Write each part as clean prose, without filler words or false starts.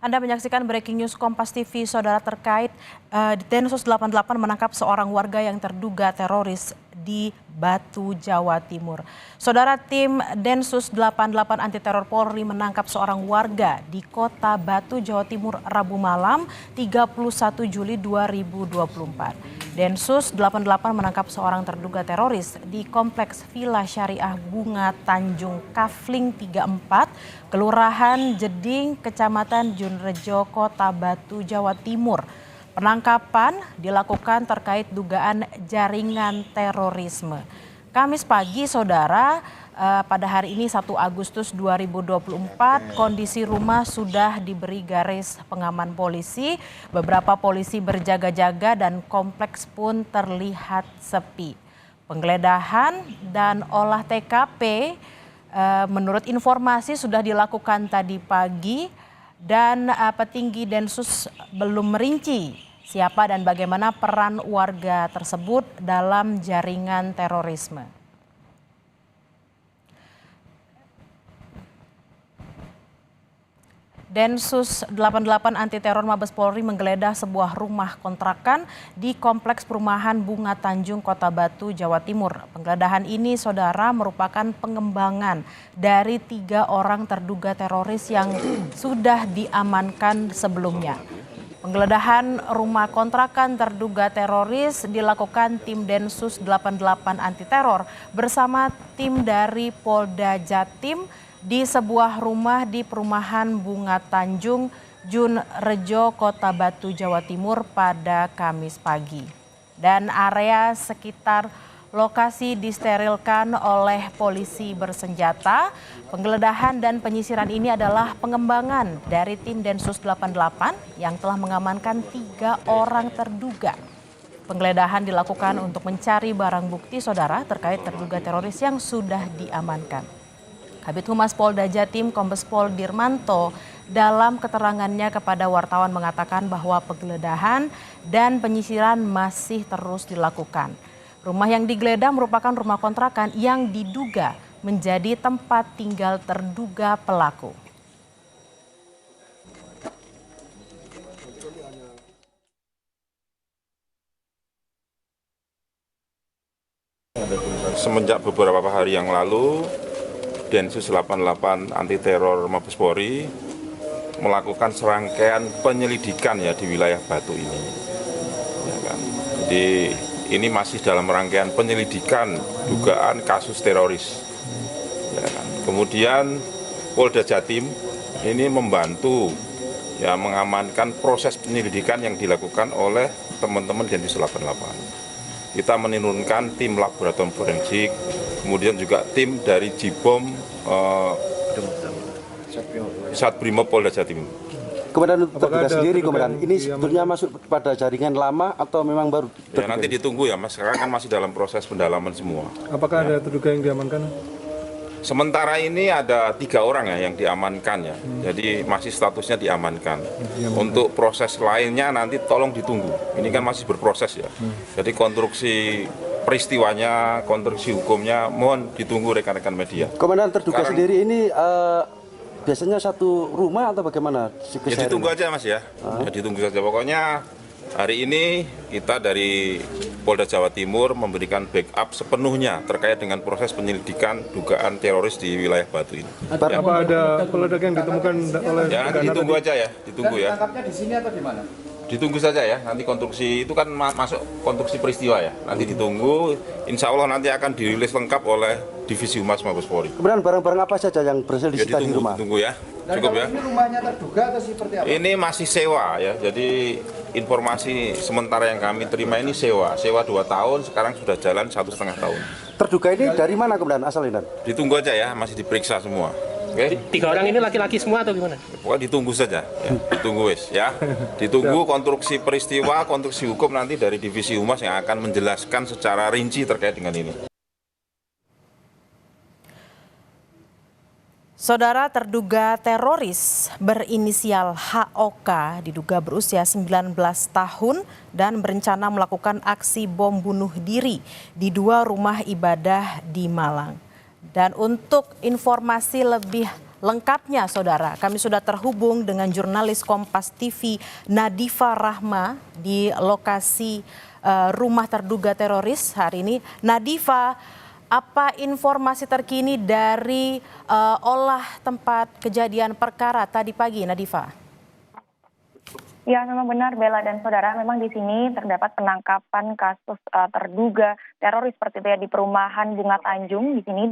Anda menyaksikan Breaking News Kompas TV, saudara, terkait Densus 88 menangkap seorang warga yang terduga teroris di Batu, Jawa Timur. Saudara, tim Densus 88 anti teror Polri menangkap seorang warga di Kota Batu, Jawa Timur Rabu malam 31 Juli 2024. Densus 88 menangkap seorang terduga teroris di Kompleks Villa Syariah Bunga Tanjung Kafling 34, Kelurahan Jeding, Kecamatan Junrejo, Kota Batu, Jawa Timur. Penangkapan dilakukan terkait dugaan jaringan terorisme. Kamis pagi, saudara, pada hari ini 1 Agustus 2024, kondisi rumah sudah diberi garis pengaman polisi. Beberapa polisi berjaga-jaga dan kompleks pun terlihat sepi. Penggeledahan dan olah TKP menurut informasi sudah dilakukan tadi pagi dan petinggi Densus belum merinci siapa dan bagaimana peran warga tersebut dalam jaringan terorisme. Densus 88 anti teror Mabes Polri menggeledah sebuah rumah kontrakan di Kompleks Perumahan Bunga Tanjung, Kota Batu, Jawa Timur. Penggeledahan ini, saudara, merupakan pengembangan dari 3 orang terduga teroris yang sudah diamankan sebelumnya. Penggeledahan rumah kontrakan terduga teroris dilakukan tim Densus 88 anti teror bersama tim dari Polda Jatim di sebuah rumah di Perumahan Bunga Tanjung, Junrejo, Kota Batu, Jawa Timur pada Kamis pagi. Dan area sekitar lokasi disterilkan oleh polisi bersenjata. Penggeledahan dan penyisiran ini adalah pengembangan dari tim Densus 88 yang telah mengamankan 3 orang terduga. Penggeledahan dilakukan untuk mencari barang bukti, saudara, terkait terduga teroris yang sudah diamankan. Kabid Humas Polda Jatim Kombes Pol Dirmanto dalam keterangannya kepada wartawan mengatakan bahwa penggeledahan dan penyisiran masih terus dilakukan. Rumah yang digeledah merupakan rumah kontrakan yang diduga menjadi tempat tinggal terduga pelaku. Semenjak beberapa hari yang lalu, Densus 88 anti teror Mabes Polri melakukan serangkaian penyelidikan ya di wilayah Batu ini. Ya kan? Jadi ini masih dalam rangkaian penyelidikan dugaan kasus teroris. Ya kan? Kemudian Polda Jatim ini membantu ya mengamankan proses penyelidikan yang dilakukan oleh teman-teman Densus 88. Kita menurunkan tim laboratorium forensik, kemudian juga tim dari Jibom Satbrimob Polda Jatim. Komandan terduga sendiri, Komandan, ini sebetulnya masuk pada jaringan lama atau memang baru? Ya, nanti ditunggu ya, Mas. Sekarang kan masih dalam proses pendalaman semua. Apakah ada terduga yang diamankan? Sementara ini ada 3 orang ya yang diamankan ya, jadi masih statusnya diamankan. Untuk proses lainnya nanti tolong ditunggu. Ini kan masih berproses ya. Jadi konstruksi peristiwanya, konstruksi hukumnya, mohon ditunggu rekan-rekan media. Komandan terduga sendiri ini biasanya satu rumah atau bagaimana? Ya ditunggu aja Mas ya. Ya ditunggu saja. Pokoknya hari ini kita dari Polda Jawa Timur memberikan backup sepenuhnya terkait dengan proses penyelidikan dugaan teroris di wilayah Batu ini. Apa ada peledak yang ditemukan oleh? Ya nanti ditunggu aja ya, ditunggu ya. Tangkapnya di sini atau di mana? Ditunggu saja ya, nanti konstruksi itu kan masuk konstruksi peristiwa ya. Nanti ditunggu, insya Allah nanti akan dirilis lengkap oleh Divisi Humas Mabes Polri. Kemudian barang-barang apa saja yang berhasil disita di rumah? Ditunggu ya, Dan cukup ya. Ini rumahnya terduga atau seperti apa? Ini masih sewa ya, jadi informasi sementara yang kami terima ini sewa 2 tahun, sekarang sudah jalan 1,5 tahun. Terduga ini dari mana, Komandan, asalnya? Ditunggu aja ya, masih diperiksa semua. Oke? 3 orang ini laki-laki semua atau gimana? Pokoknya ditunggu saja, ya. Ditunggu wis ya. Ditunggu konstruksi peristiwa, konstruksi hukum nanti dari Divisi Humas yang akan menjelaskan secara rinci terkait dengan ini. Saudara, terduga teroris berinisial HOK diduga berusia 19 tahun dan berencana melakukan aksi bom bunuh diri di 2 rumah ibadah di Malang. Dan untuk informasi lebih lengkapnya, saudara, kami sudah terhubung dengan jurnalis Kompas TV Nadifa Rahma di lokasi rumah terduga teroris hari ini. Nadifa, apa informasi terkini dari olah tempat kejadian perkara tadi pagi, Nadifa? Ya, memang benar Bella dan saudara, memang di sini terdapat penangkapan kasus terduga teroris seperti itu ya di perumahan Bunga Tanjung di sini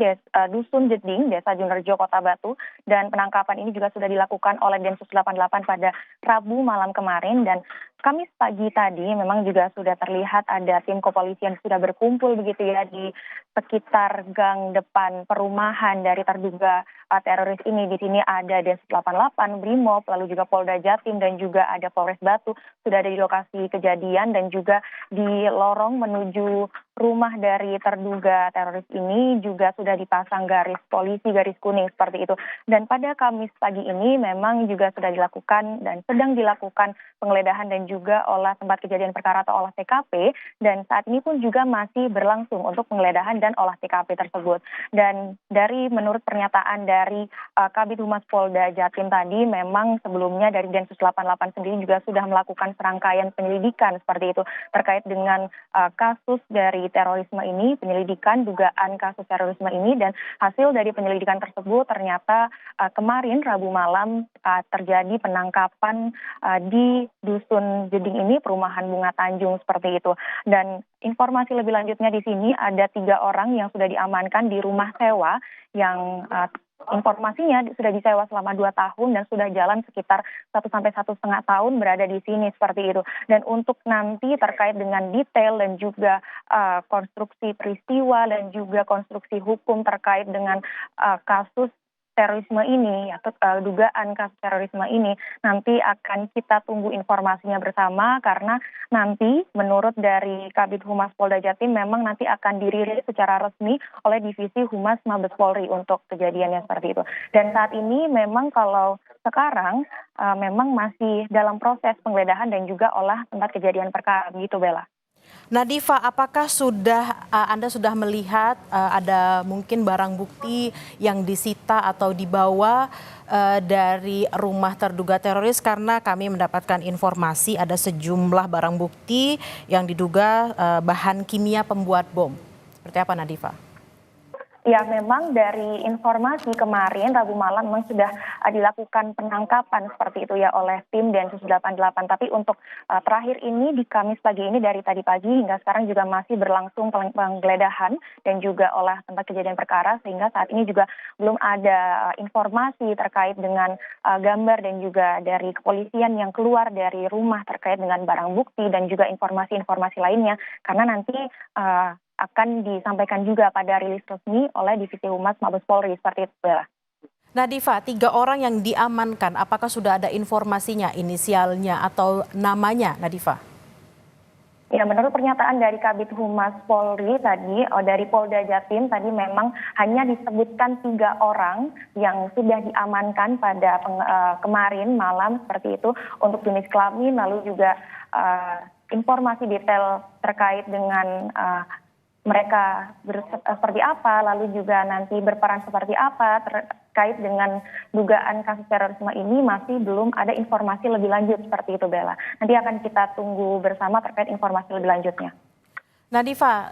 Dusun Jeding, Desa Junrejo, Kota Batu, dan penangkapan ini juga sudah dilakukan oleh Densus 88 pada Rabu malam kemarin. Dan Kamis pagi tadi memang juga sudah terlihat ada tim kepolisian sudah berkumpul begitu ya di sekitar gang depan perumahan dari terduga teroris ini. Di sini ada Densus 88, Brimob, lalu juga Polda Jatim dan juga ada Polres Batu sudah ada di lokasi kejadian, dan juga di lorong menuju rumah dari terduga teroris ini juga sudah dipasang garis polisi, garis kuning seperti itu. Dan pada Kamis pagi ini memang juga sudah dilakukan dan sedang dilakukan penggeledahan dan juga olah tempat kejadian perkara atau olah TKP, dan saat ini pun juga masih berlangsung untuk penggeledahan dan olah TKP tersebut. Dan dari menurut pernyataan dari Kabid Humas Polda Jatim tadi, memang sebelumnya dari Densus 88 sendiri juga sudah melakukan serangkaian penyelidikan seperti itu terkait dengan kasus dari terorisme ini, penyelidikan dugaan kasus terorisme ini, dan hasil dari penyelidikan tersebut ternyata kemarin Rabu malam terjadi penangkapan di Dusun Jeding ini, perumahan Bunga Tanjung seperti itu. Dan informasi lebih lanjutnya di sini ada 3 orang yang sudah diamankan di rumah sewa yang informasinya sudah disewa selama 2 tahun dan sudah jalan sekitar 1 sampai 1,5 tahun berada di sini seperti itu. Dan untuk nanti terkait dengan detail dan juga konstruksi peristiwa dan juga konstruksi hukum terkait dengan kasus terorisme ini atau dugaan kasus terorisme ini, nanti akan kita tunggu informasinya bersama, karena nanti menurut dari Kabid Humas Polda Jatim memang nanti akan dirilis secara resmi oleh Divisi Humas Mabes Polri untuk kejadiannya seperti itu. Dan saat ini memang kalau sekarang memang masih dalam proses penggeledahan dan juga olah tempat kejadian perkara begitu, Bella. Nadifa, apakah Anda sudah melihat ada mungkin barang bukti yang disita atau dibawa dari rumah terduga teroris? Karena kami mendapatkan informasi ada sejumlah barang bukti yang diduga bahan kimia pembuat bom. Seperti apa, Nadifa? Ya, memang dari informasi kemarin Rabu malam memang sudah dilakukan penangkapan seperti itu ya oleh tim Densus 88. Tapi untuk terakhir ini di Kamis pagi ini dari tadi pagi hingga sekarang juga masih berlangsung penggeledahan dan juga olah tempat kejadian perkara, sehingga saat ini juga belum ada informasi terkait dengan gambar dan juga dari kepolisian yang keluar dari rumah terkait dengan barang bukti dan juga informasi-informasi lainnya, karena nanti akan disampaikan juga pada rilis resmi oleh Divisi Humas Mabes Polri seperti itu, Bella. Nadifa, 3 orang yang diamankan, apakah sudah ada informasinya, inisialnya atau namanya, Nadifa? Ya, menurut pernyataan dari Kabid Humas Polri tadi, dari Polda Jatim tadi memang hanya disebutkan 3 orang yang sudah diamankan pada kemarin malam seperti itu untuk jenis kelamin, lalu juga informasi detail terkait dengan mereka seperti apa, lalu juga nanti berperan seperti apa terkait dengan dugaan kasus terorisme ini masih belum ada informasi lebih lanjut seperti itu, Bella. Nanti akan kita tunggu bersama terkait informasi lebih lanjutnya. Nadifa,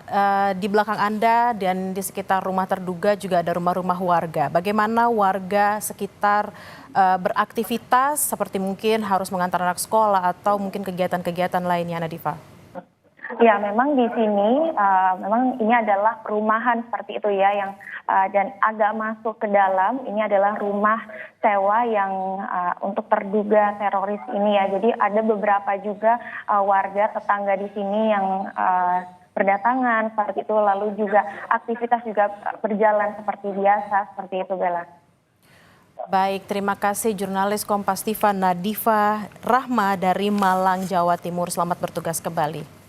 di belakang Anda dan di sekitar rumah terduga juga ada rumah-rumah warga. Bagaimana warga sekitar beraktivitas seperti mungkin harus mengantar anak sekolah atau mungkin kegiatan-kegiatan lainnya, Nadifa? Ya, memang di sini memang ini adalah perumahan seperti itu ya, yang dan agak masuk ke dalam ini adalah rumah sewa yang untuk terduga teroris ini ya. Jadi ada beberapa juga warga tetangga di sini yang berdatangan seperti itu, lalu juga aktivitas juga berjalan seperti biasa seperti itu, Bella. Baik, terima kasih jurnalis Kompas TV Nadifa Rahma dari Malang, Jawa Timur. Selamat bertugas kembali.